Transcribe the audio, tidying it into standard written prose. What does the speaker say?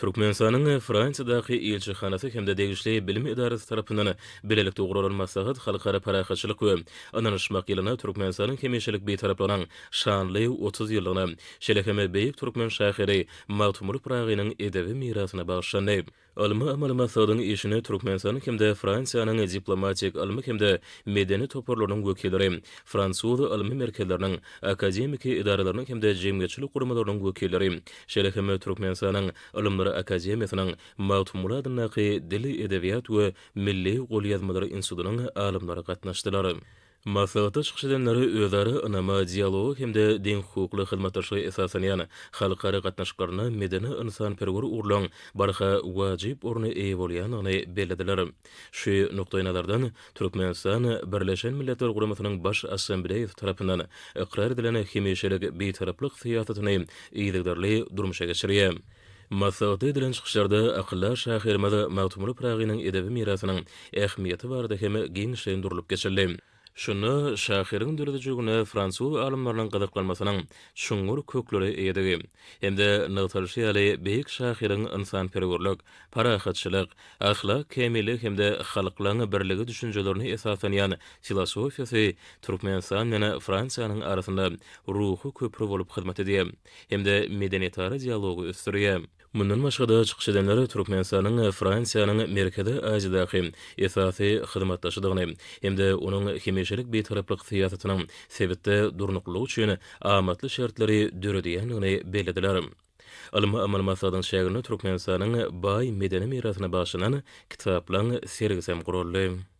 Türkmenistanyň Fransiyadaky elçixanasy hemde degişli bilim idaresi tarapyndan bilelik dogrulan maslahat halkara parahatçylyk we ananyşmak ýylyna Türkmenistanyň hemişelik beýtaraplanan şanly 30 ýyllygyna şeleheme beýik türkmen şahyry Magtymur Pragynyň edebi mirasyna bagşlandy. Almy amal maksadyň işini Türkmenistanyň hemde Fransiýanyň diplomatik almy hemde medeni toparlarynyň wekilleri, Fransuz almy merkezleriniň, akademik idaralarynyň hemde jemgyýetçilik gurumlarynyň wekilleri, şeleheme Türkmenistanyň Alymlary Akademiýasynyň Magtymur adynaky Dili Edebiýat we Milli Golyazmalary institutynyň alymlary gatnaşdylar. Maslahatda çykyş edenleri özleri ynama dialogu hemde deň hukukly hyzmatdaşlygy esaslanýan halkara gatnaşyklaryna medeni insanperwer urlaň barha wajyp orny eýe bolýanyny belediler. Şu nokta nazardan Türkmenistan Birleşen Milletler Guramasynyň baş assambleýasy tarapyndan ikrar edilen hemişelik beýtaraplyk syýasatyny ýygydarly durmuşa geçirýär. Maslahatda edilen çykyşlarda akyllar şahyrymada Magtymur Pragynyň edebi mirasynyň ähmiýeti barada hem giňişen durulyp geçirildi. Şunu şahyryň döredijigine Fransuz alymlarynyň gyzyklanmasynyň şuňgur kökleri eýdigi. Hemde nötralşiýaly beýik şahyryň insanperwerlik, parahatçylyk, ahlak kemillik hemde halklaryň birligi düşünjelerini esasanýan filosofiýasy Türkmenistan ýa Fransiýanyň arasynda ruhy köprü bolup hyzmat edýär. Hemde medeniýetary dialogu ösdürýär. Mundan başga çykyş edenleri Türkmenistanyň Fransiýanyň Merkezi Aziýadaky esasy hyzmatdaşydygyny hemde onuň hemişelik beýtaraplyk syýasatynyň sebitde durnuklygy üçin amatly şertleri döredýändigini belediler. Almy amal maksadyň şäherine Türkmenistanyň baý medeni mirasyna bagşlanan kitaplaryň sergisem guruldy.